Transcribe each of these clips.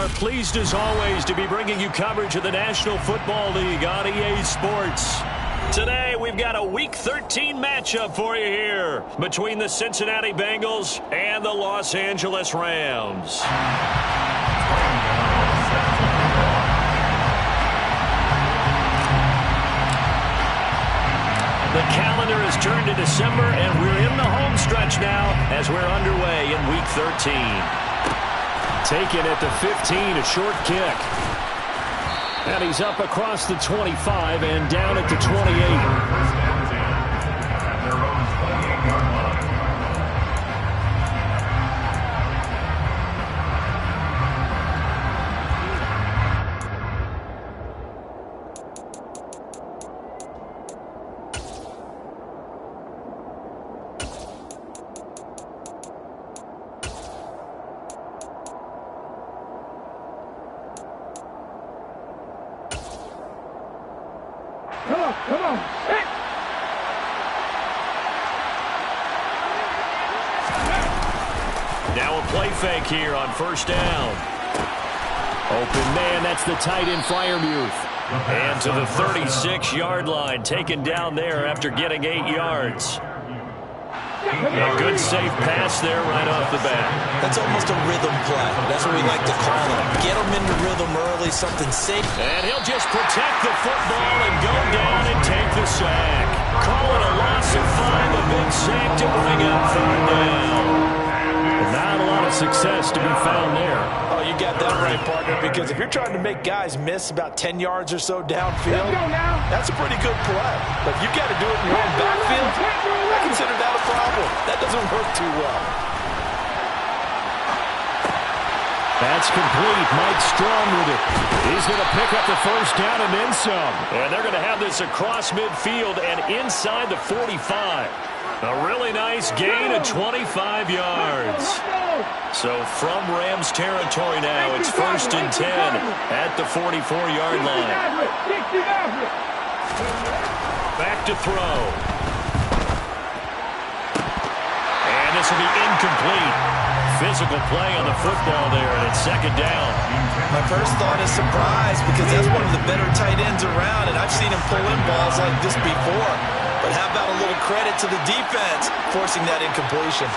are pleased as always to be bringing you coverage of the National Football League on EA Sports. Today we've got a Week 13 matchup for you here between the Cincinnati Bengals and the Los Angeles Rams. The calendar has turned to December, and we're in the home stretch now as we're underway in Week 13. Taken at the 15, a short kick. And he's up across the 25 and down at the 28. Come on. Hey. Now a play fake here on first down. Open man, that's the tight end Freiermuth. And to the 36-yard line, taken down there after getting 8 yards. A good safe pass there right off the bat. That's almost a rhythm play. That's what we like to call it. Get them into rhythm early, something safe. And he'll just protect the football and go down and take the sack. Call it a loss of 5, a big sack to bring up third down. Not a lot of success to be found there. Oh, you got that right, partner, because if you're trying to make guys miss about 10 yards or so downfield, that's a pretty good play. But if you got to do it in your own backfield, I consider that a problem. That doesn't work too well. That's complete. Mike Strong with it. He's going to pick up the first down and then some. And they're going to have this across midfield and inside the 45. A really nice gain of 25 yards. So from Rams territory now, it's first and 10 at the 44-yard line. Back to throw. And this will be incomplete. Physical play on the football there, and it's second down. My first thought is surprise, because that's one of the better tight ends around, and I've seen him pull in balls like this before. But how about a little credit to the defense forcing that incompletion?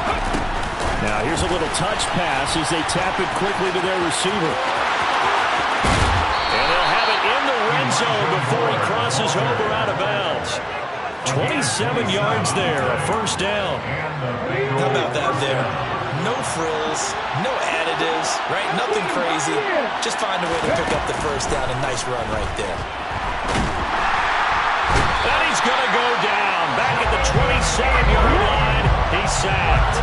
Now here's a little touch pass as they tap it quickly to their receiver. And they'll have it in the red zone before he crosses over out of bounds. 27 yards there, a first down. How about that there? No frills, no additives, right? Nothing crazy. Just find a way to pick up the first down. A nice run right there. And he's going to go down. Back at the 27-yard line. He's sacked.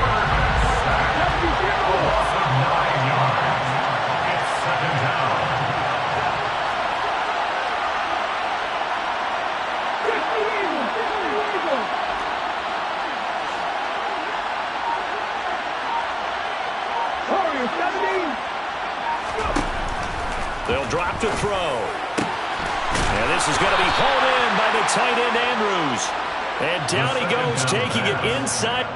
They'll drop to throw. And this is going to be hauled in by the tight end Andrews. And down he goes, taking it inside.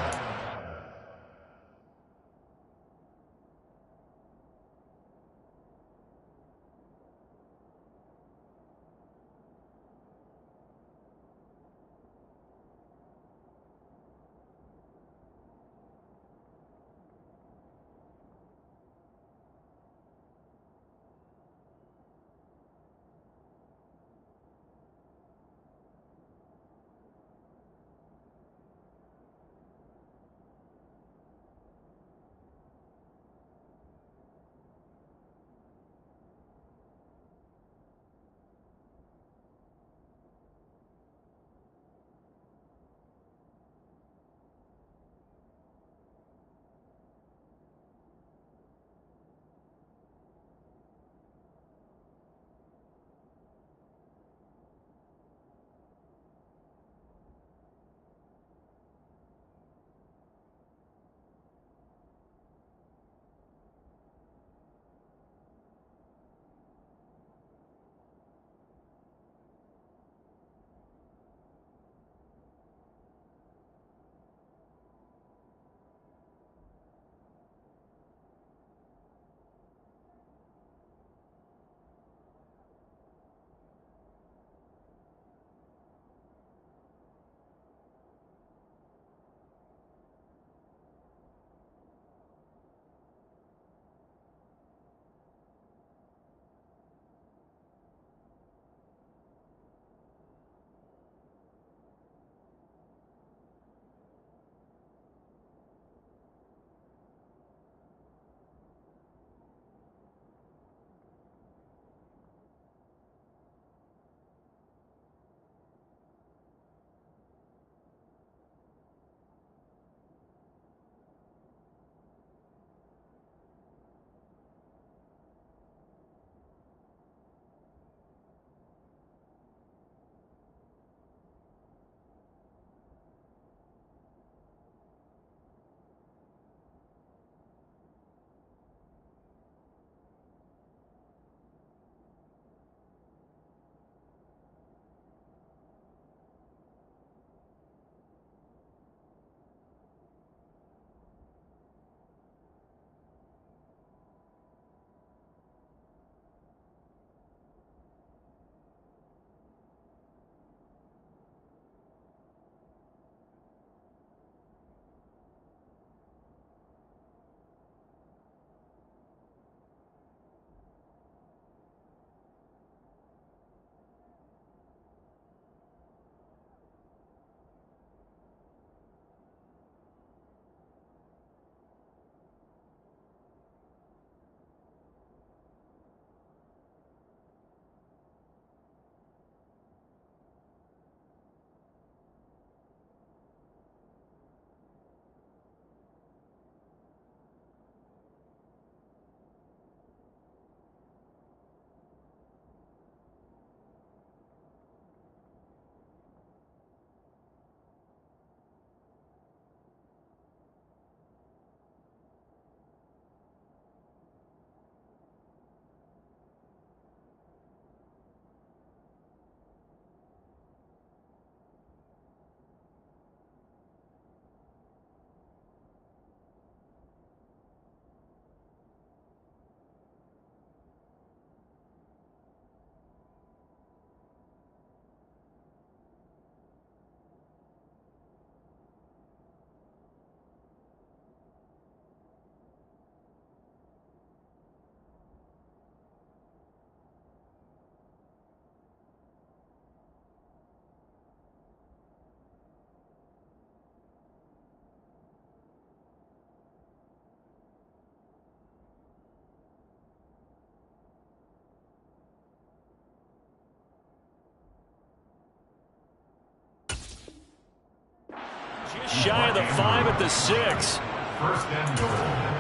Just shy of the 5 at the 6. First and goal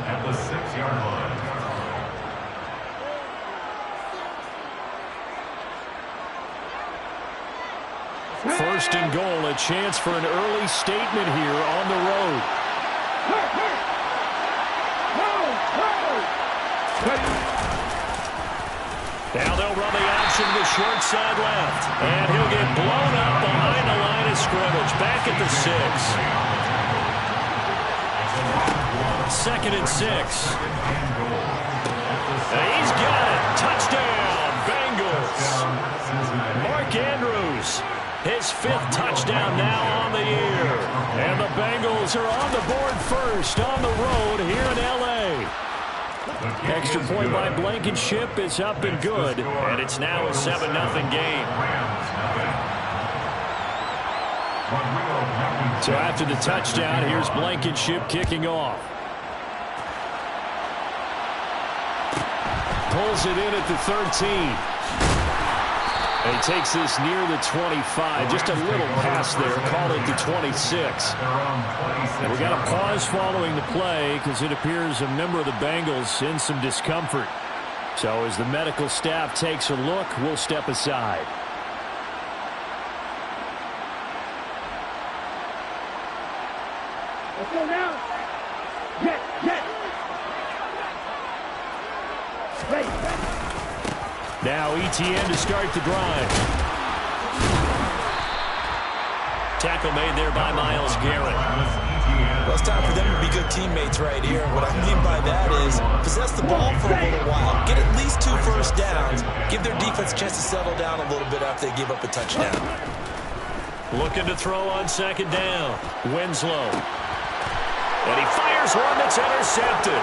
at the 6-yard line. First and goal, a chance for an early statement here on the road. Now they'll run the option to the short side left. And he'll get blown up behind the line of scrimmage. Back at the 6. Second and 6. And he's got it. Touchdown, Bengals. Mark Andrews, his 5th touchdown now on the year. And the Bengals are on the board first on the road here in L.A. Extra point by Blankenship is up and good. And it's now a 7-0 game. So after the touchdown, here's Blankenship kicking off. Pulls it in at the 13. And he takes this near the 25. Just a little pass there. Call it the 26. We got a pause following the play because it appears a member of the Bengals in some discomfort. So as the medical staff takes a look, we'll step aside. Let's go now. Get. Ready. Now ETN to start the drive. Tackle made there by Myles Garrett. Well, it's time for them to be good teammates right here. What I mean by that is possess the ball for a little while. Get at least 2 first downs. Give their defense a chance to settle down a little bit after they give up a touchdown. Looking to throw on second down. Winslow. And he fires one that's intercepted.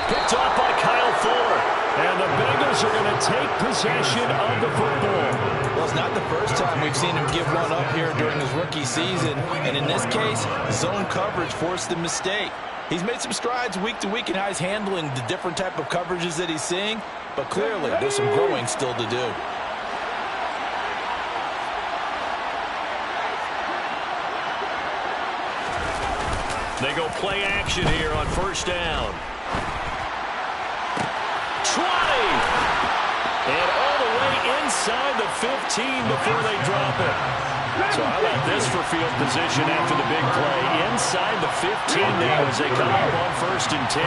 Picked off by Kyle Fuller. And the Bengals are going to take possession of the football. Well, it's not the first time we've seen him give one up here during his rookie season. And in this case, zone coverage forced the mistake. He's made some strides week to week in how he's handling the different type of coverages that he's seeing. But clearly, there's some growing still to do. They go play action here on first down. 20! And all the way inside the 15 before they drop it. So how about this for field position after the big play? Inside the 15 now as they come up on first and 10.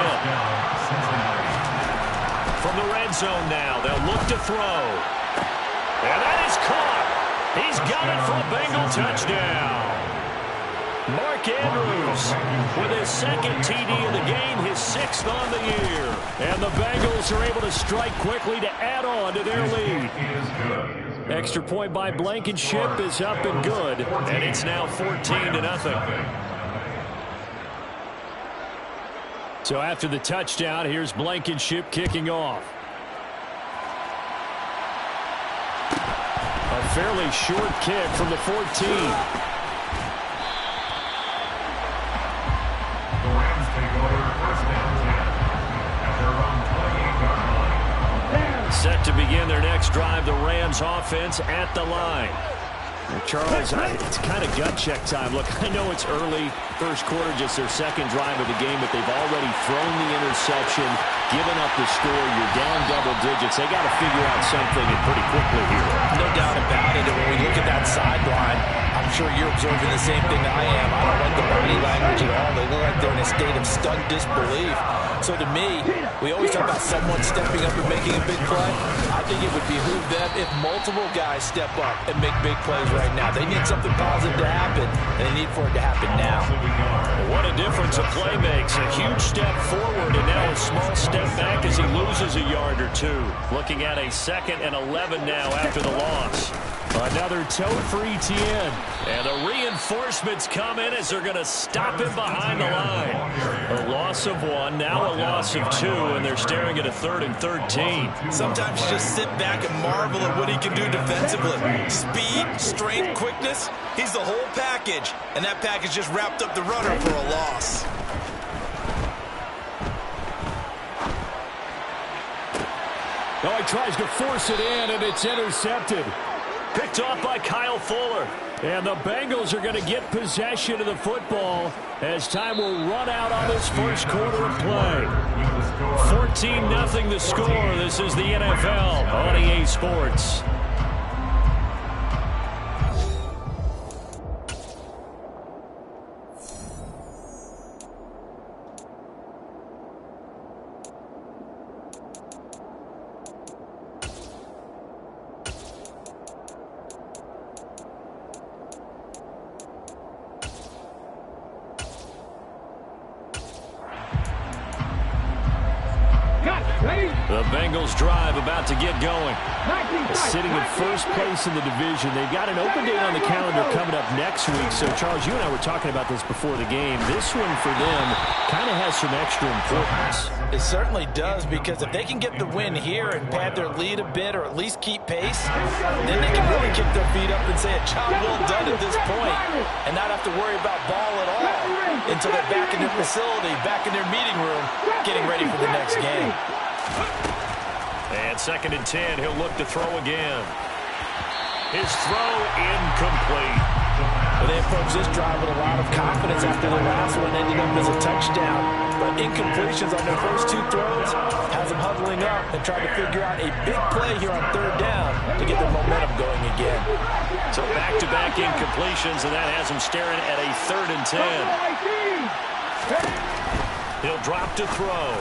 From the red zone now, they'll look to throw. And that is caught. He's got it for a Bengal touchdown. Mark Andrews with his 2nd TD of the game, his 6th on the year. And the Bengals are able to strike quickly to add on to their lead. Extra point by Blankenship is up and good. And it's now 14-0. So after the touchdown, here's Blankenship kicking off. A fairly short kick from the 14. Set to begin their next drive, the Rams offense at the line. Charles, it's kind of gut check time. Look, I know it's early, first quarter, just their 2nd drive of the game, but they've already thrown the interception, given up the score. You're down double digits. They got to figure out something and pretty quickly here. No doubt about it. And when we look at that sideline, I'm sure you're observing the same thing that I am. I don't like the body language at all. They look like they're in a state of stunned disbelief. So to me, we always talk about someone stepping up and making a big play. I think it would behoove them if multiple guys step up and make big plays right now. They need something positive to happen, and they need for it to happen now. What a difference a play makes. A huge step forward and now a small step back as he loses a yard or 2. Looking at a 2nd and 11 now after the loss. Another toe for ETN. And the reinforcements come in as they're going to stop him behind the line. A loss of 1, now a loss of 2, and they're staring at a 3rd and 13. Sometimes you just sit back and marvel at what he can do defensively. Speed, strength, quickness, he's the whole package. And that package just wrapped up the runner for a loss. Oh, he tries to force it in, and it's intercepted. Picked off by Kyle Fuller. And the Bengals are going to get possession of the football as time will run out on this first quarter of play. 14-0 the score. This is the NFL on EA Sports. The Bengals drive about to get going. Sitting in first place in the division. They've got an open date on the calendar coming up next week. So, Charles, you and I were talking about this before the game. This one for them kind of has some extra importance. It certainly does, because if they can get the win here and pad their lead a bit or at least keep pace, then they can really kick their feet up and say a job well done at this point and not have to worry about ball at all until they're back in their facility, back in their meeting room, getting ready for the next game. And 2nd and 10, he'll look to throw again. His throw incomplete. Well, they approached this drive with a lot of confidence after the last one ended up as a touchdown. But incompletions on their first 2 throws has them huddling up and trying to figure out a big play here on 3rd down to get their momentum going again. So back-to-back incompletions, and that has them staring at a 3rd and 10. He'll drop to throw.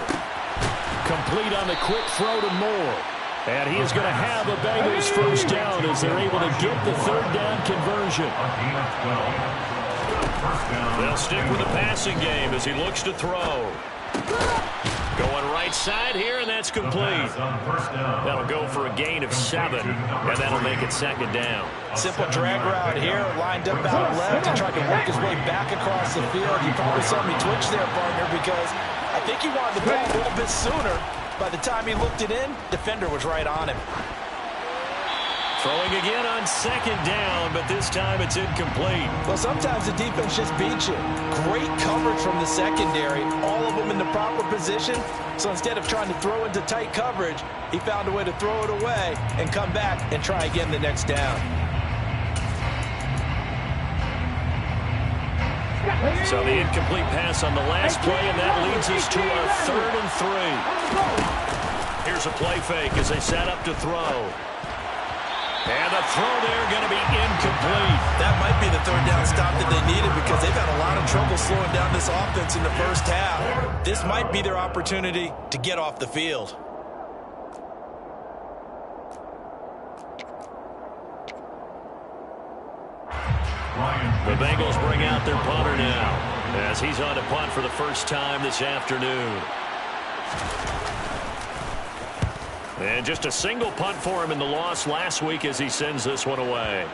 Complete on the quick throw to Moore. And he is going to have a Bengals first down as they're able to get the 3rd down conversion. They'll stick with the passing game as he looks to throw. Going right side here, and that's complete. That'll go for a gain of 7, and that'll make it 2nd down. Simple drag route here, lined up out left and tried to work his way back across the field. You probably saw me twitch there, partner, because I think he wanted the ball a little bit sooner. By the time he looked it in, defender was right on him. Throwing again on 2nd down, but this time it's incomplete. Well, sometimes the defense just beats you. Great coverage from the secondary, all of them in the proper position. So instead of trying to throw into tight coverage, he found a way to throw it away and come back and try again the next down. So the incomplete pass on the last play, and that leads us to a 3rd and 3. Here's a play fake as they set up to throw. And the throw there going to be incomplete. That might be the 3rd down stop that they needed, because they've had a lot of trouble slowing down this offense in the first half. This might be their opportunity to get off the field. The Bengals bring out their punter now as he's on to punt for the first time this afternoon. And just a single punt for him in the loss last week as he sends this one away.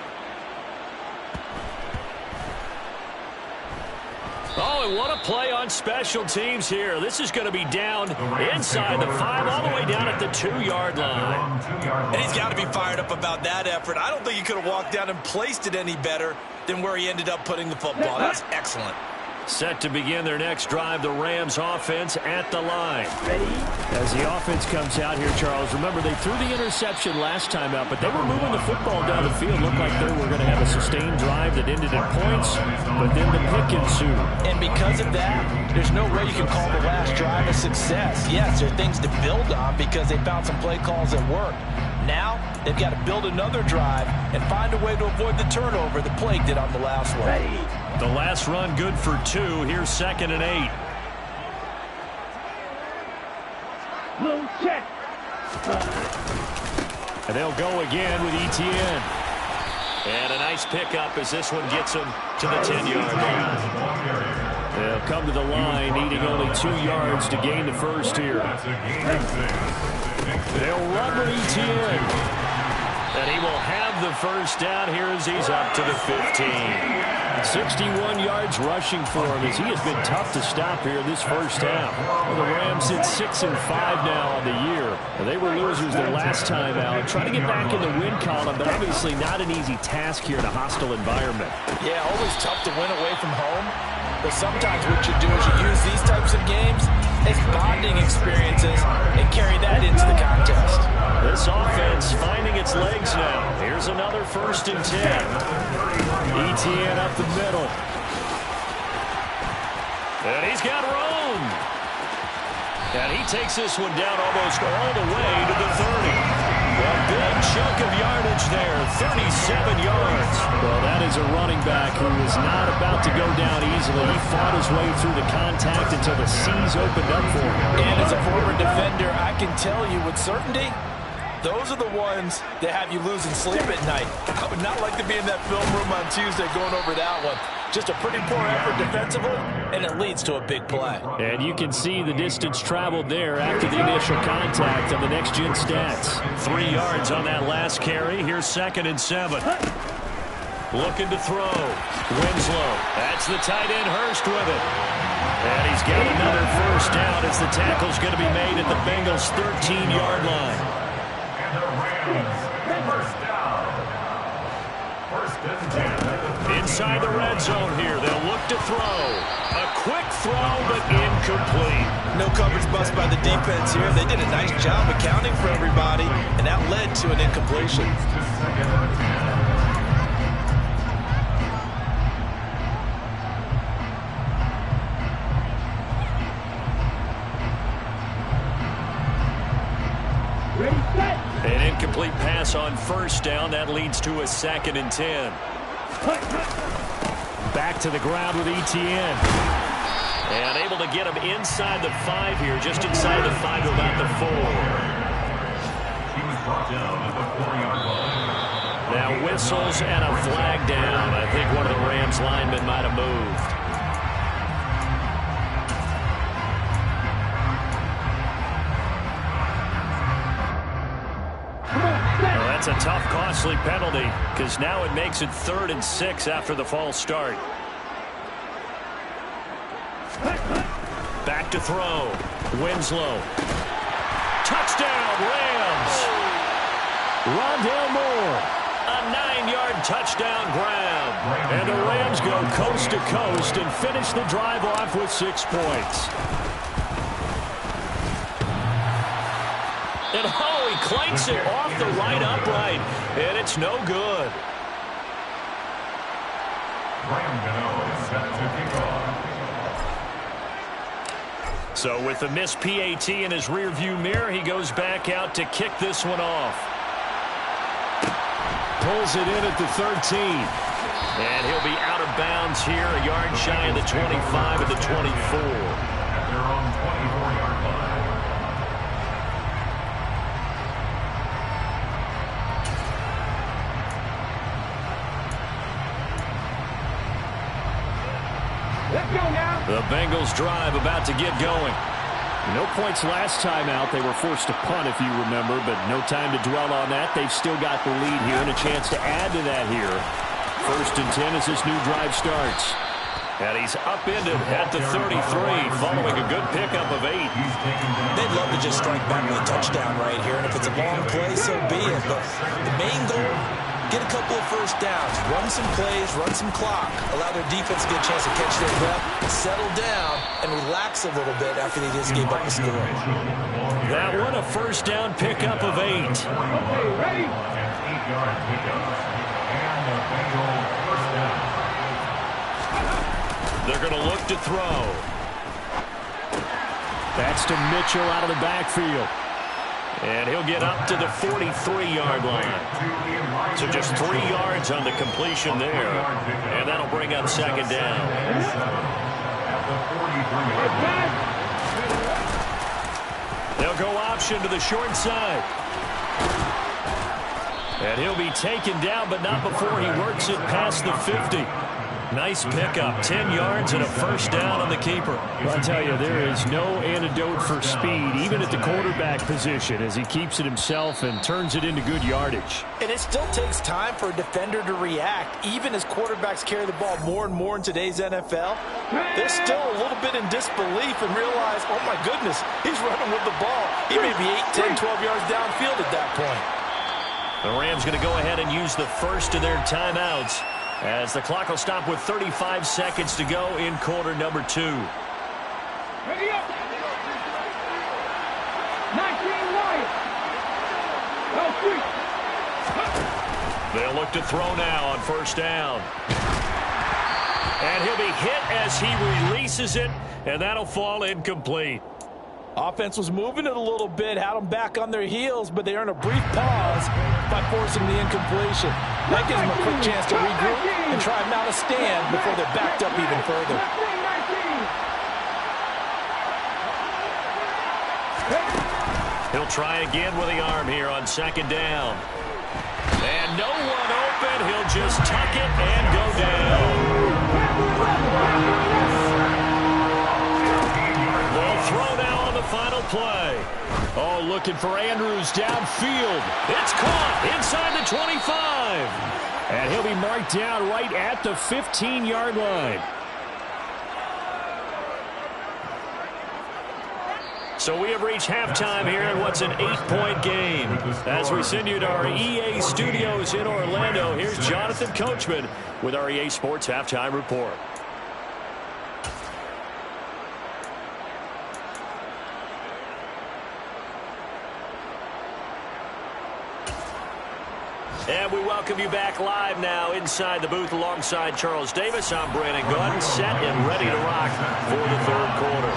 Oh, and what a play on special teams here. This is going to be down inside the 5, all the way down at the 2-yard line. And he's got to be fired up about that effort. I don't think he could have walked down and placed it any better than where he ended up putting the football. That's excellent. Set to begin their next drive, the Rams offense at the line. As the offense comes out here, Charles, remember they threw the interception last time out, but they were moving the football down the field. Looked like they were going to have a sustained drive that ended in points, but then the pick ensued. And because of that, there's no way you can call the last drive a success. Yes, there are things to build on because they found some play calls that worked. Now, they've got to build another drive and find a way to avoid the turnover the play did on the last one. The last run good for 2. Here's 2nd and 8. Blue check. And they'll go again with Etienne. And a nice pickup as this one gets them to the 10-yard line. They'll come to the line, needing only 2 yards to gain the first here. They'll run with Etienne. And he will have the first down here as he's up to the 15. 61 yards rushing for him as he has been tough to stop here this first half. Well, the Rams sit 6-5 now on the year. They were losers their last time out. Trying to get back in the win column, but obviously not an easy task here in a hostile environment. Yeah, always tough to win away from home. But sometimes what you do is you use these types of games as bonding experiences and carry that into the contest. This offense finding its legs now. Here's another 1st and 10. ETN up the middle. And he's got room. And he takes this one down almost all the way to the 30. A big chunk of yardage there, 37 yards. Well, that is a running back who is not about to go down easily. He fought his way through the contact until the seas opened up for him. And as a former defender, I can tell you with certainty, those are the ones that have you losing sleep at night. I would not like to be in that film room on Tuesday going over that one. Just a pretty poor effort defensively, and it leads to a big play. And you can see the distance traveled there after the initial contact on the next-gen stats. 3 yards on that last carry. Here's 2nd and 7. Looking to throw. Winslow. That's the tight end, Hurst, with it. And he's got another first down as the tackle's going to be made at the Bengals' 13-yard line. And the Rams, first down. First and 10. Inside the red zone here, they'll look to throw. A quick throw, but incomplete. No coverage bust by the defense here. They did a nice job accounting for everybody, and that led to an incompletion. An incomplete pass on first down. That leads to a 2nd and 10. Back to the ground with ETN. And able to get him inside the 5 here, just inside the 5 to about the 4. He was brought down at the 4-yard line. Now whistles and a flag down. I think one of the Rams linemen might have moved. That's a tough, costly penalty because now it makes it 3rd and 6 after the false start. Back to throw. Winslow. Touchdown, Rams. Rondale Moore. A 9-yard touchdown grab. And the Rams go coast to coast and finish the drive off with 6 points. And he clanks it off the right upright, and it's no good. So with the missed PAT in his rearview mirror, he goes back out to kick this one off. Pulls it in at the 13. And he'll be out of bounds here, a yard shy of the 25 at the 24. At their own 24-yard line. The Bengals drive about to get going. No points last time out. They were forced to punt, if you remember, but no time to dwell on that. They've still got the lead here and a chance to add to that here. 1st and 10 as this new drive starts. And he's upended at the 33, following a good pickup of 8. They'd love to just strike back with a touchdown right here, and if it's a long play, so be it. But the main goal, get a couple of first downs, run some plays, run some clock, allow their defense to get a chance to catch their breath, settle down, and relax a little bit after they just gave up the score. That one a first down pickup of 8. Okay, ready? An 8-yard pickup. And the Bengals first down. They're going to look to throw. That's to Mitchell out of the backfield. And he'll get up to the 43-yard line. So just 3 yards on the completion there. And that'll bring up 2nd down. They'll go option to the short side. And he'll be taken down, but not before he works it past the 50. Nice pickup, 10 yards and a first down on the keeper. Well, I'll tell you, there is no antidote for speed, even at the quarterback position, as he keeps it himself and turns it into good yardage. And it still takes time for a defender to react, even as quarterbacks carry the ball more and more in today's NFL. They're still a little bit in disbelief and realize, oh my goodness, he's running with the ball. He may be 8, 10, 12 yards downfield at that point. The Rams going to go ahead and use the first of their timeouts, as the clock will stop with 35 seconds to go in quarter number 2. Ready up. 19 wide. They'll look look to throw now on first down. And he'll be hit as he releases it, and that'll fall incomplete. Offense was moving it a little bit, had them back on their heels, but they earned a brief pause by forcing the incompletion. That gives them a quick chance to regroup and try not to stand before they're backed up even further. He'll try again with the arm here on second down. And no one open. He'll just tuck it and go down. They'll throw now on the final play. Oh, looking for Andrews downfield. It's caught inside the 25. And he'll be marked down right at the 15-yard line. So we have reached halftime here in what's an 8-point game. As we send you to our EA studios in Orlando, here's Jonathan Coachman with our EA Sports Halftime Report. And we welcome you back live now inside the booth alongside Charles Davis. I'm Brandon Gunn, set and ready to rock for the third quarter.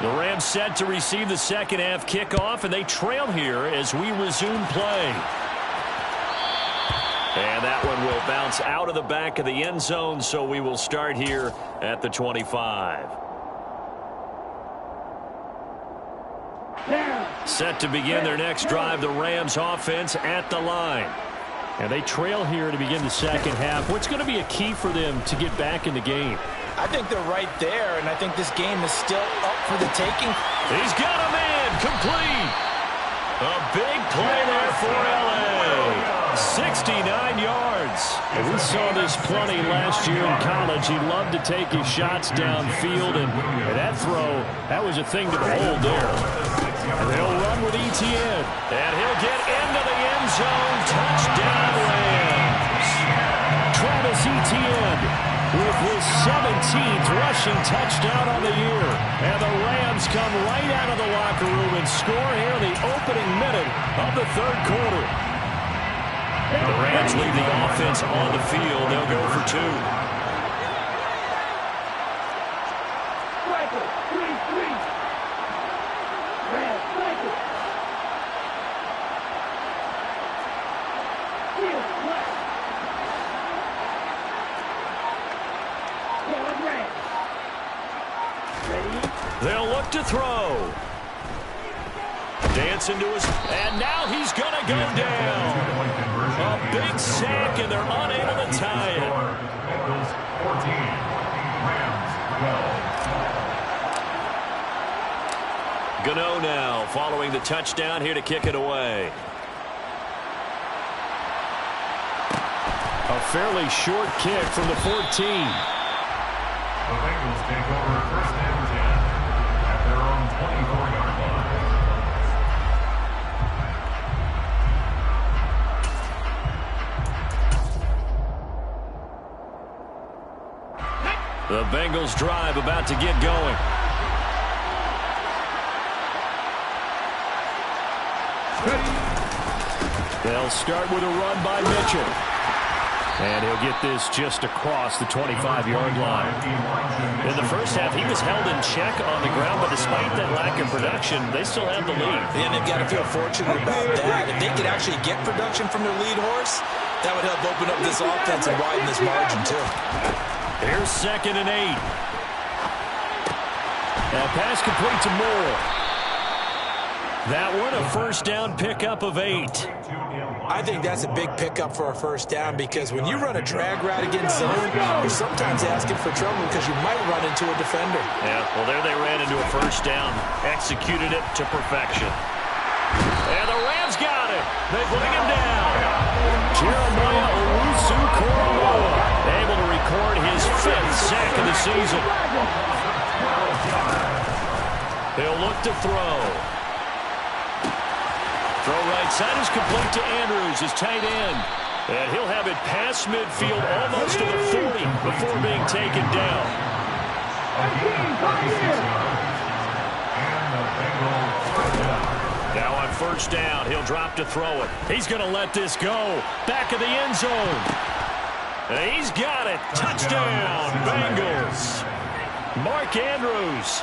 The Rams set to receive the second half kickoff, and they trail here as we resume play. And that one will bounce out of the back of the end zone, so we will start here at the 25. Set to begin their next drive, the Rams offense at the line. And they trail here to begin the second half. What's going to be a key for them to get back in the game? I think they're right there, and I think this game is still up for the taking. He's got a man complete. A big play there for L.A. 69 yards. And we saw this plenty last year in college. He loved to take his shots downfield, and that throw, that was a thing to behold there. And they'll run with Etienne. And he'll get into the end zone. Touchdown, Rams. Travis Etienne with his 17th rushing touchdown on the year. And the Rams come right out of the locker room and score here in the opening minute of the third quarter. The Rams leave the offense on the field. They'll go for two. They'll look to throw. Dancing to his, and now he's going to go down. A big sack, and they're unable to tie it. Bengals 14, Rams 12. Gano now following the touchdown here to kick it away. A fairly short kick from the 14. The Bengals take over first and 10 at their own 24-yard line. The Bengals drive about to get going. They'll start with a run by Mitchell. And he'll get this just across the 25-yard line. In the first half, he was held in check on the ground, but despite that lack of production, they still have the lead. And they've got to feel fortunate about that. If they could actually get production from their lead horse, that would help open up this offense and widen this margin, too. Here's 2nd and 8. Now pass complete to Moore. That one, a first down pickup of 8. I think that's a big pickup for a first down because when you run a drag route against zone, you're sometimes asking for trouble because you might run into a defender. Yeah, well, there they ran into a first down, executed it to perfection. And the Rams got it. They bring him down. Jeremiah Owusu-Koramoah able to record his 5th sack of the season. He'll look to throw. Throw right side is complete to Andrews, his tight end. And he'll have it past midfield almost to the 40 before being taken down. And the Bengals Now on first down, he'll drop to throw it. He's going to let this go. Back of the end zone. And he's got it. Touchdown, Bengals. Mark Andrews,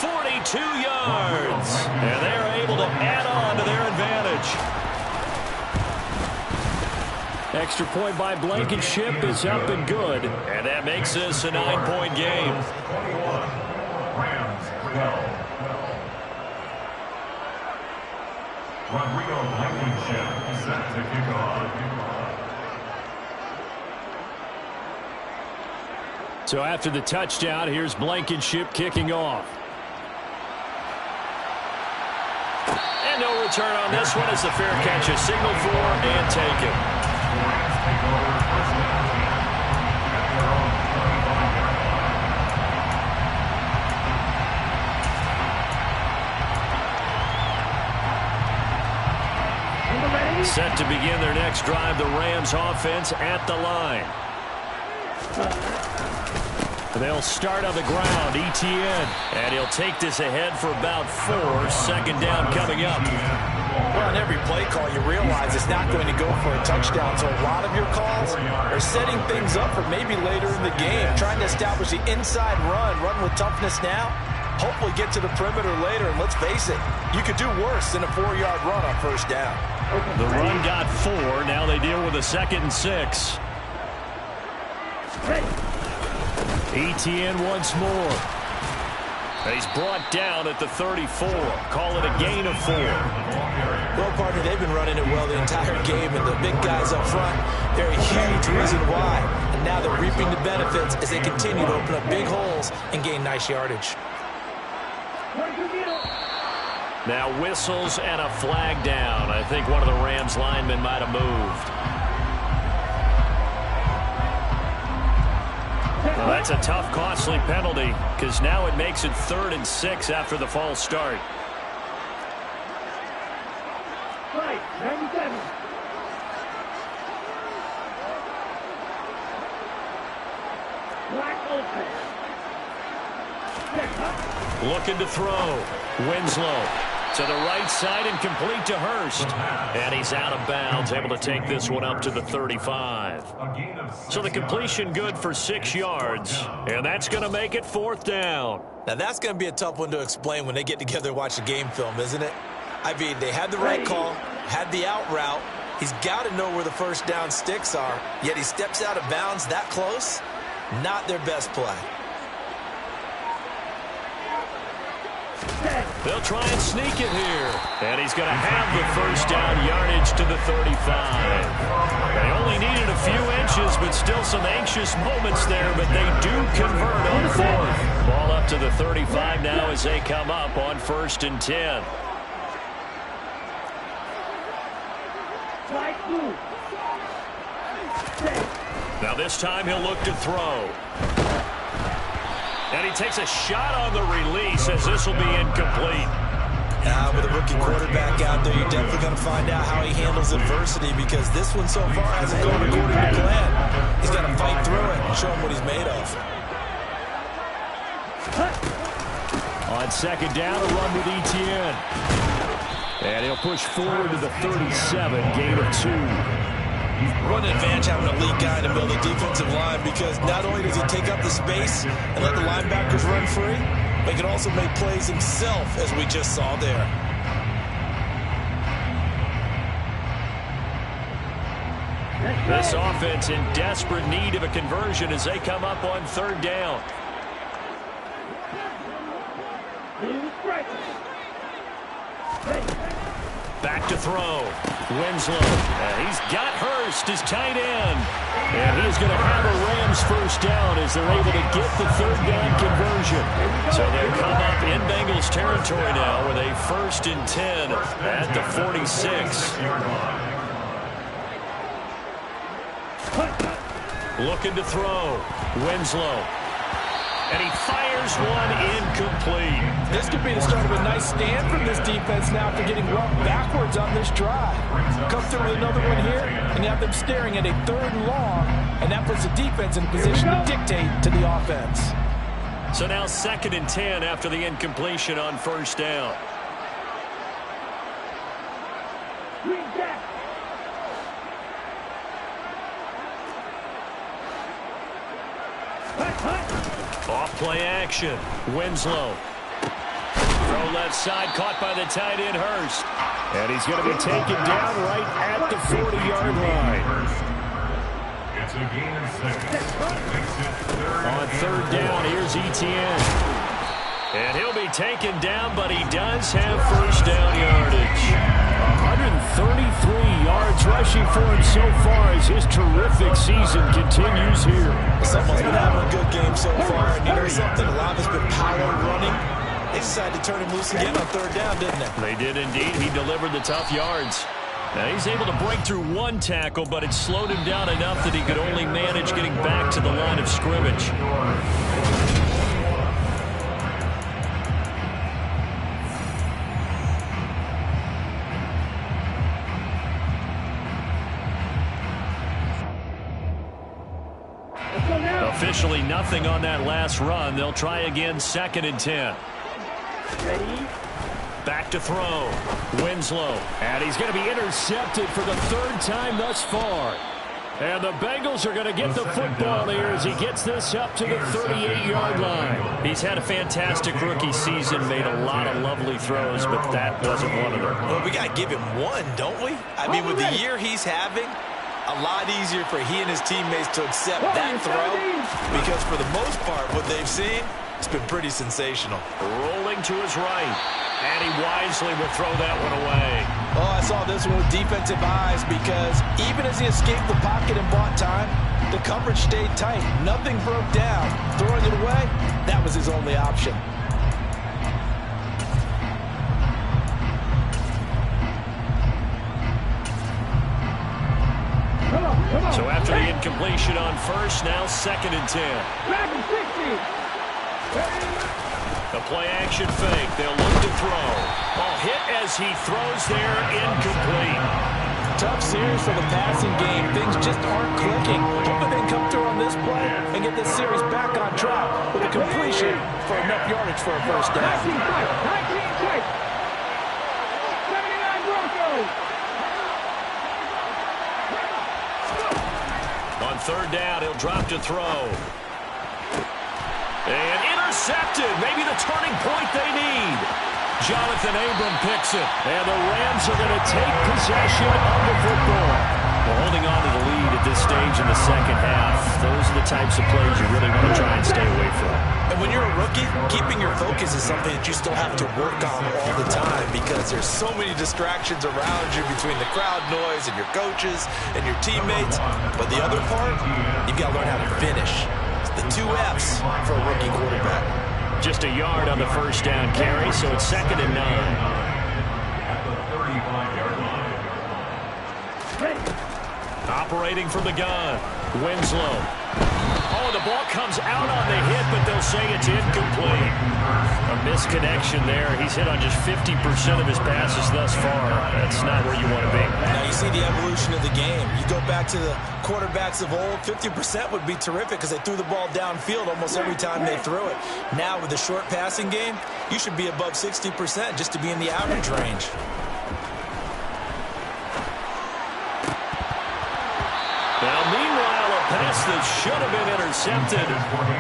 42 yards. And they're able to add on to their advantage. Extra point by Blankenship is up and good. And that makes this a 9-point game. 21. Rams 12. Rodrigo Blankenship set to kick off. So after the touchdown, here's Blankenship kicking off. And no return on this one as the fair catch is signaled for and taken. Rams take over first down at their own 35-yard line. Set to begin their next drive, the Rams offense at the line. They'll start on the ground, Etienne. And he'll take this ahead for about 4. Second down coming up. Well, on every play call, you realize it's not going to go for a touchdown. So a lot of your calls are setting things up for maybe later in the game, trying to establish the inside run with toughness now, hopefully get to the perimeter later. And let's face it, you could do worse than a 4-yard run on first down. The run got 4. Now they deal with a 2nd and 6. Etienne once more. He's brought down at the 34. Call it a gain of 4. Well, partner, they've been running it well the entire game, and the big guys up front, they're a huge reason why. And now they're reaping the benefits as they continue to open up big holes and gain nice yardage. Now whistles and a flag down. I think one of the Rams linemen might have moved. Well, that's a tough, costly penalty because now it makes it 3rd and 6 after the false start. Right, 97. Black open. Looking to throw. Winslow to the right side and complete to Hurst. And he's out of bounds, able to take this one up to the 35. So the completion good for 6 yards. And that's going to make it 4th down. Now that's going to be a tough one to explain when they get together and watch the game film, isn't it? I mean, they had the right call, had the out route. He's got to know where the first down sticks are, yet he steps out of bounds that close. Not their best play. They'll try and sneak it here. And he's going to have the first down yardage to the 35. They only needed a few inches, but still some anxious moments there, but they do convert on 4th. Ball up to the 35 now as they come up on 1st and 10. Now this time he'll look to throw. And he takes a shot on the release as this will be incomplete. With a rookie quarterback out there, you're definitely going to find out how he handles adversity because this one so far hasn't gone according to plan. He's got to fight through it and show him what he's made of. On 2nd down, a run with Etienne. And he'll push forward to the 37, gain of 2. What an advantage having a lead guy in the middle of the defensive line because not only does he take up the space and let the linebackers run free, but he can also make plays himself, as we just saw there. This offense in desperate need of a conversion as they come up on 3rd down. Back to throw. Winslow. He's got Hurst, his tight end. And he's going to have a Rams first down as they're able to get the 3rd down conversion. So they'll come up in Bengals territory now with a 1st and 10 at the 46. Looking to throw. Winslow. And he fires one incomplete. This could be the start of a nice stand from this defense now after getting roughed backwards on this drive. Come through with another one here, and you have them staring at a 3rd and long, and that puts the defense in a position to dictate to the offense. So now 2nd and 10 after the incompletion on 1st down. Off play action. Winslow. Throw left side, caught by the tight end, Hurst. And he's going to be taken down right at the 40-yard line. It's a gain of 6. On third down, here's Etienne. And he'll be taken down, but he does have first down yardage. 133 yards rushing for him so far as his terrific season continues here. Someone's been having a good game so far, and you know something? A lot of it's been power running. They decided to turn him loose again on third down, didn't they? They did indeed. He delivered the tough yards. Now he's able to break through one tackle, but it slowed him down enough that he could only manage getting back to the line of scrimmage. Officially nothing on that last run. They'll try again, 2nd and 10. Ready? Back to throw. Winslow. And he's going to be intercepted for the 3rd time thus far. And the Bengals are going to get the football here as he gets this up to the 38-yard line. He's had a fantastic rookie season, made a lot of lovely throws, but that wasn't one of them. Well, we got to give him one, don't we? I mean, with the year he's having, a lot easier for he and his teammates to accept that throw, because for the most part, what they've seen, it's been pretty sensational. Rolling to his right, and he wisely will throw that one away. Oh, I saw this one with defensive eyes, because even as he escaped the pocket and bought time, the coverage stayed tight. Nothing broke down. Throwing it away, that was his only option. So after the incompletion on first, now 2nd and 10. The play action fake. They'll look to throw. Ball hit as he throws there, incomplete. Tough series for the passing game. Things just aren't clicking. Hoping they can come through on this play and get this series back on track with a completion for enough yardage for a first down. 19 tight. 79 Broncos. On third down, he'll drop to throw. And intercepted. Maybe the turning point they need. Jonathan Abram picks it. And the Rams are going to take possession of the football. Well, holding on to the lead at this stage in the second half, those are the types of plays you really want to try and stay away from. And when you're a rookie, keeping your focus is something that you still have to work on all the time, because there's so many distractions around you between the crowd noise and your coaches and your teammates. But the other part, you've got to learn how to finish. It's the 2 F's for a rookie quarterback. Just a yard on the first down carry, so it's 2nd and 9. At the 35-yard line. Operating from the gun, Winslow. Oh, the ball comes out on the hit, but they'll say it's incomplete. A misconnection there. He's hit on just 50% of his passes thus far. That's not where you want to be. Now you see the evolution of the game. You go back to the quarterbacks of old, 50% would be terrific because they threw the ball downfield almost every time they threw it. Now with the short passing game, you should be above 60% just to be in the average range. Now, meanwhile, a pass that should have been intercepted,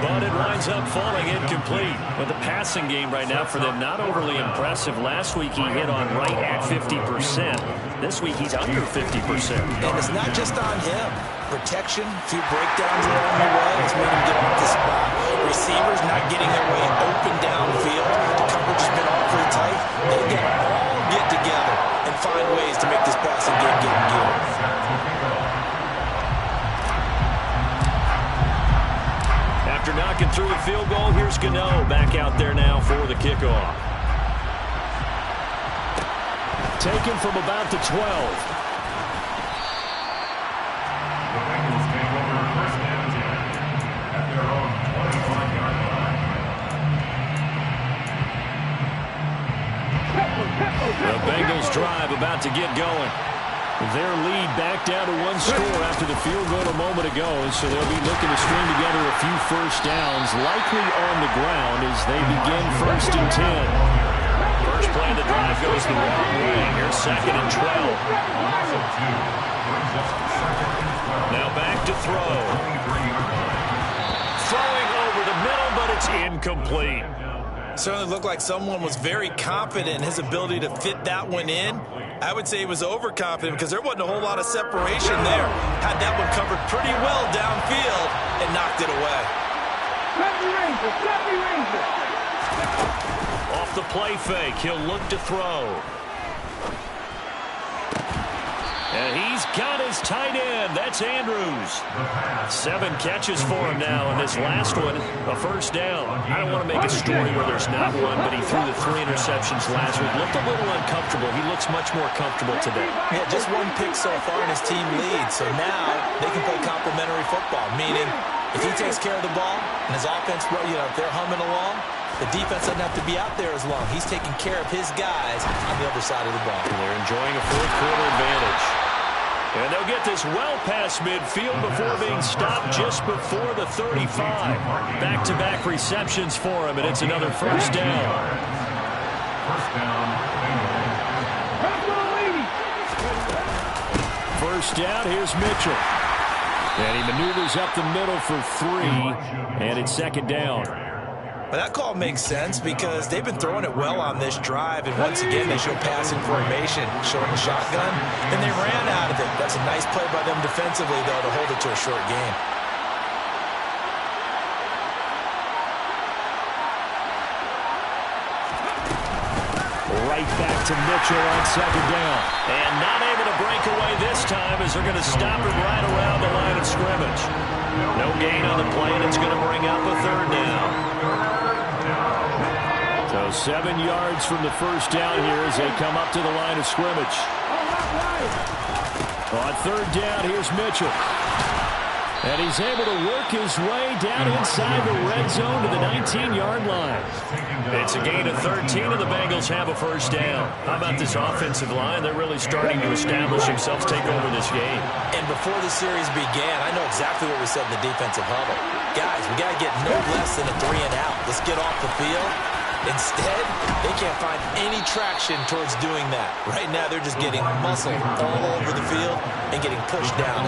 but it winds up falling incomplete. But the passing game right now for them, not overly impressive. Last week he hit on right at 50%. This week he's under 50%. And it's not just on him. Protection, a few breakdowns along the way has made him get off the spot. Receivers not getting their way open downfield. The coverage has been awfully tight. They've got to all get together and find ways to make this passing game get in gear. After knocking through the field goal, here's Gano back out there now for the kickoff. Taken from about the 12. The Bengals take over first and 10 at their own 25-yard line. The Bengals drive about to get going. Their lead back down to 1 score after the field goal a moment ago, so they'll be looking to string together a few first downs, likely on the ground as they begin 1st and 10. first play of the drive goes the wrong way. Here's 2nd and 12. Now back to throw. Throwing over the middle, but it's incomplete. Certainly looked like someone was very confident in his ability to fit that one in. I would say he was overconfident because there wasn't a whole lot of separation there. Had that one covered pretty well downfield and knocked it away. Off the play fake, he'll look to throw. And he's got his tight end. That's Andrews. 7 catches for him now, and this last one, a first down. I don't want to make a story where there's not one, but he threw the 3 interceptions last week. Looked a little uncomfortable. He looks much more comfortable today. Yeah, just 1 pick so far, and his team leads. So now they can play complementary football, meaning if he takes care of the ball and his offense, if they're humming along, the defense doesn't have to be out there as long. He's taking care of his guys on the other side of the ball. And they're enjoying a 4th-quarter advantage. And they'll get this well past midfield before being stopped just before the 35. Back-to-back receptions for him, and it's another first down. First down, here's Mitchell. And he maneuvers up the middle for 3, and it's 2nd down. Well, that call makes sense because they've been throwing it well on this drive, and once again they show passing formation, showing the shotgun, and they ran out of it. That's a nice play by them defensively, though, to hold it to a short game. Right back to Mitchell on 2nd down. And not able to break away this time as they're going to stop him right around the line of scrimmage. No gain on the play, and it's going to bring up a 3rd down. So 7 yards from the first down here as they come up to the line of scrimmage. On 3rd down, here's Mitchell. And he's able to work his way down inside the red zone to the 19-yard line. It's a gain of 13, and the Bengals have a first down. How about this offensive line? They're really starting to establish themselves, take over this game. And before the series began, I know exactly what we said in the defensive huddle. Guys, we got to get no less than a 3 and out. Let's get off the field. Instead, they can't find any traction towards doing that. Right now, they're just getting muscled all over the field and getting pushed down.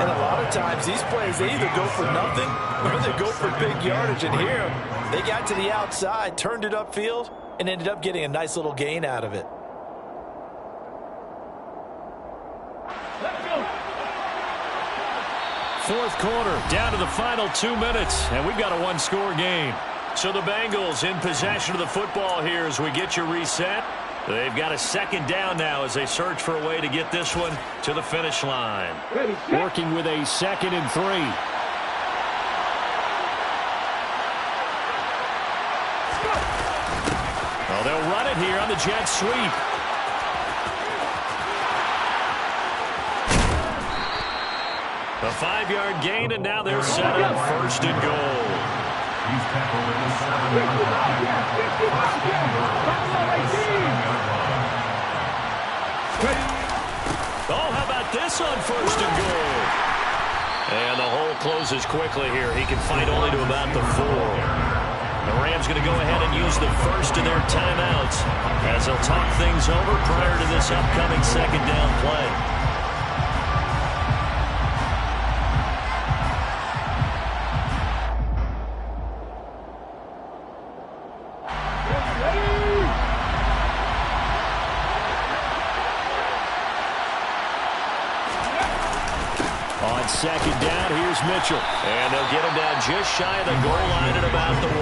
And a lot of times, these plays, they either go for nothing or they go for big yardage. And here, they got to the outside, turned it upfield, and ended up getting a nice little gain out of it. Fourth quarter, down to the final 2 minutes, and we've got a 1-score game. So the Bengals in possession of the football here as we get you reset. They've got a 2nd down now as they search for a way to get this one to the finish line. Working with a 2nd and 3. Well, they'll run it here on the jet sweep. A 5-yard gain, and now they're set up 1st and goal. He's tackled at the 7-yard line. Oh, how about this on 1st and goal? And the hole closes quickly here. He can fight only to about the 4. The Rams going to go ahead and use the first of their timeouts as they'll talk things over prior to this upcoming 2nd down play. On 2nd down, here's Mitchell. And they'll get him down just shy of the goal line at about the 1.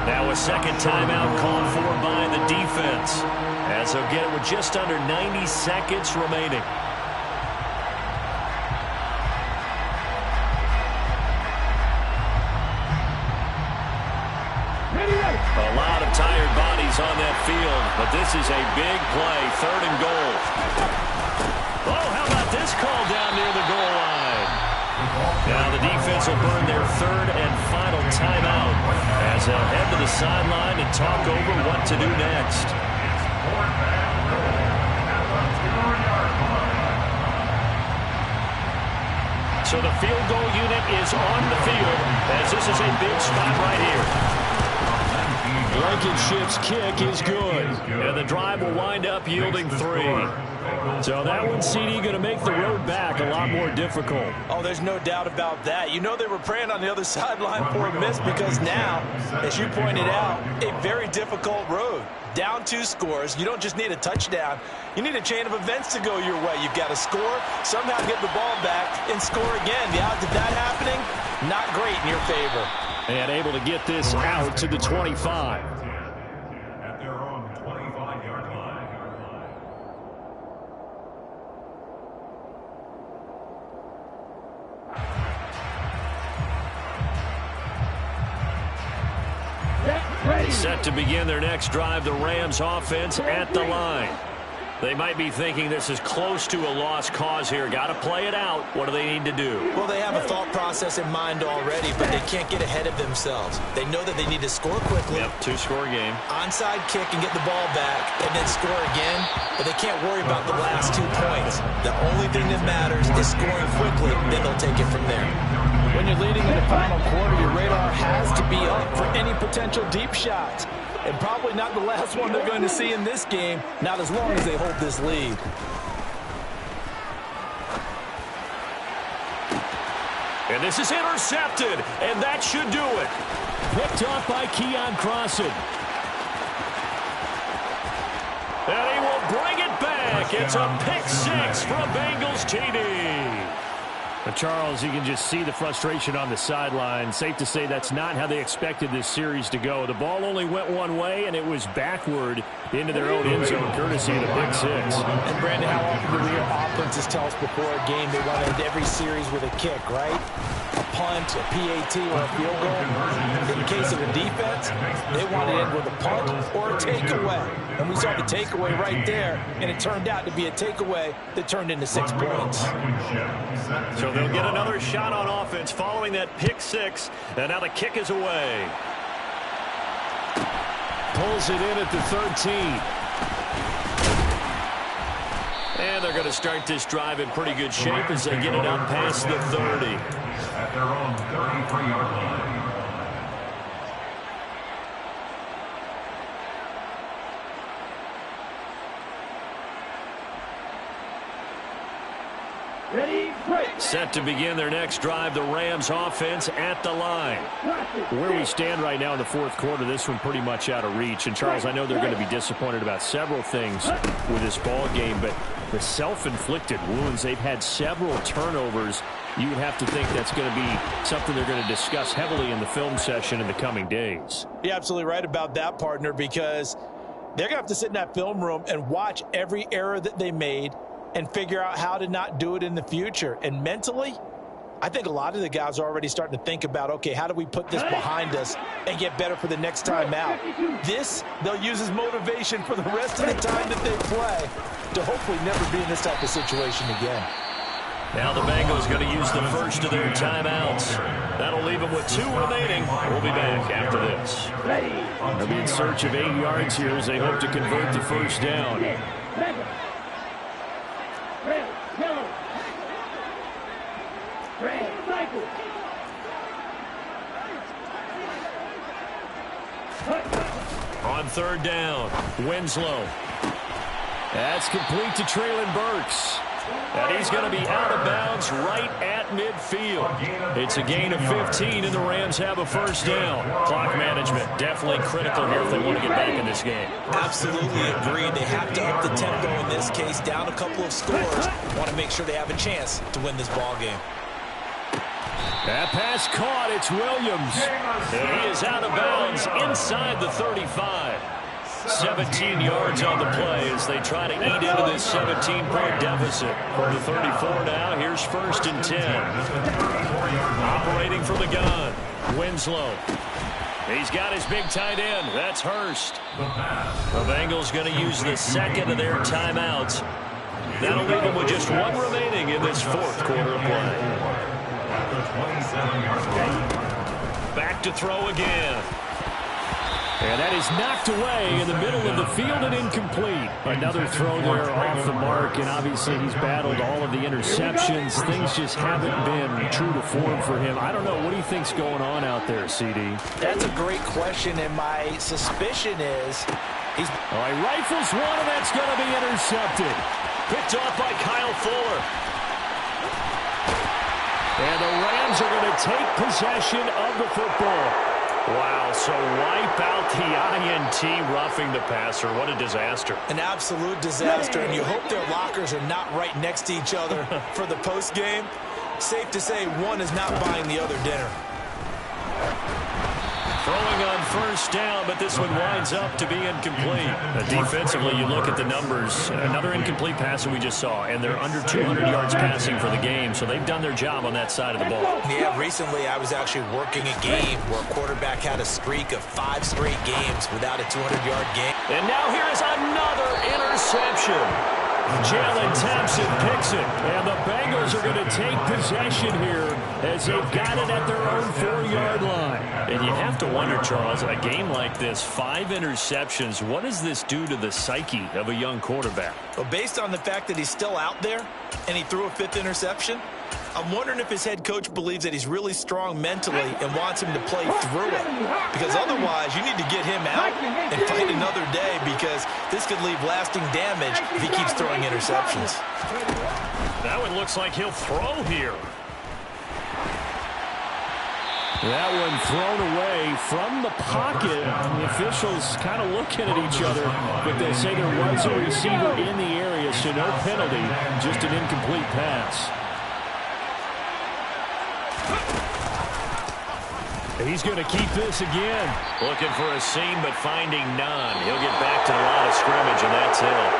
Now a 2nd timeout called for by the defense as they'll get it with just under 90 seconds remaining. A lot of tired bodies on that field, but this is a big play, 3rd and goal. Oh, how about this call down near the goal line? Now the defense will burn their 3rd and final timeout as they'll head to the sideline and talk over what to do next. So the field goal unit is on the field as this is a big spot right here. Blankenship's kick is good. And the drive will wind up yielding 3. So that one, CD, going to make the road back a lot more difficult. Oh, there's no doubt about that. You know they were praying on the other sideline for a miss because now, as you pointed out, a very difficult road. Down 2 scores. You don't just need a touchdown. You need a chain of events to go your way. You've got to score, somehow get the ball back, and score again. The odds of that happening, not great in your favor. And able to get this out to the 25. At their own 25-yard line. Set to begin their next drive, the Rams offense at the line. They might be thinking this is close to a lost cause here. Got to play it out. What do they need to do? Well, they have a thought process in mind already, but they can't get ahead of themselves. They know that they need to score quickly. Yep, 2-score game. Onside kick and get the ball back and then score again, but they can't worry about the last 2 points. The only thing that matters is scoring quickly, then they'll take it from there. When you're leading in the final quarter, your radar has to be up for any potential deep shots. And probably not the last one they're going to see in this game, not as long as they hold this lead. And this is intercepted, and that should do it. Picked off by Keon Crossan. And he will bring it back. It's a pick 6 from Bengals TD. But Charles, you can just see the frustration on the sideline. Safe to say that's not how they expected this series to go. The ball only went one way, and it was backward into their own end zone, courtesy of the pick 6. And, Brandon, how often do we hear offenses tell us before a game they want to end every series with a kick, right? A punt, a PAT, or a field goal. In the case of the defense, they want to end with a punt or a takeaway. And we saw the takeaway right there, and it turned out to be a takeaway that turned into 6 points. So they'll get another shot on offense following that pick 6, and now the kick is away. Pulls it in at the 13. And they're going to start this drive in pretty good shape as they get it out past the 30. At their own 33-yard line. Ready, break. Set to begin their next drive, the Rams offense at the line. Where we stand right now in the 4th quarter, this one pretty much out of reach. And, Charles, I know they're going to be disappointed about several things with this ball game, but the self-inflicted wounds, they've had several turnovers. You would have to think that's going to be something they're going to discuss heavily in the film session in the coming days. You're absolutely right about that, partner, because they're going to have to sit in that film room and watch every error that they made and figure out how to not do it in the future. And mentally, I think a lot of the guys are already starting to think about, okay, how do we put this behind us and get better for the next time out? This, they'll use as motivation for the rest of the time that they play to hopefully never be in this type of situation again. Now the Bengals going to use the first of their timeouts. That'll leave them with 2 remaining. We'll be back after this. They'll be in search of 8 yards here as they hope to convert the first down. On 3rd down, Winslow. That's complete to Traylon Burks. And he's going to be out of bounds right at midfield. It's a gain of 15, and the Rams have a first down. Clock management definitely critical here if they want to get back in this game. Absolutely agreed. They have to up the tempo in this case, down a couple of scores. Want to make sure they have a chance to win this ball game. That pass caught. It's Williams. And he is out of bounds inside the 35. 17 yards on the play as they try to eat into this 17-point deficit. From the 34 now, here's 1st and 10. Operating from the gun, Winslow. He's got his big tight end. That's Hurst. The Bengals going to use the 2nd of their timeouts. That'll leave them with just 1 remaining in this 4th quarter of play. Back to throw again. And that is knocked away in the middle of the field and incomplete. Another throw there off the mark, and obviously he's battled all of the interceptions. Things just haven't been true to form for him. I don't know. What do you think's going on out there, CD? That's a great question, and my suspicion is he's... All right, rifles one, and that's going to be intercepted. Picked off by Kyle Fuller. And the Rams are going to take possession of the football. Wow, so wipe out the INT roughing the passer. What a disaster. An absolute disaster, and you hope their lockers are not right next to each other for the postgame. Safe to say one is not buying the other dinner. Throwing on first down, but this one winds up to be incomplete. Defensively, you look at the numbers. Another incomplete pass that we just saw, and they're under 200 yards passing for the game, so they've done their job on that side of the ball. Yeah, recently I was actually working a game where a quarterback had a streak of 5 straight games without a 200-yard game. And now here is another interception. Jalen Thompson picks it, and the Bengals are going to take possession here as they've got it at their own 4-yard line. And you have to wonder, Charles, a game like this, 5 interceptions, what does this do to the psyche of a young quarterback? Well, based on the fact that he's still out there and he threw a 5th interception, I'm wondering if his head coach believes that he's really strong mentally and wants him to play through it. Because otherwise, you need to get him out and fight another day, because this could leave lasting damage if he keeps throwing interceptions. That one looks like he'll throw here. That one thrown away from the pocket. The officials kind of looking at each other, but they say there was a receiver in the area, so no penalty, just an incomplete pass. He's going to keep this again. Looking for a seam, but finding none. He'll get back to the line of scrimmage, and that's it.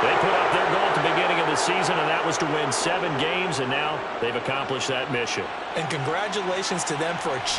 They put up their goal at the beginning of the season, and that was to win 7 games, and now they've accomplished that mission. And congratulations to them for achieving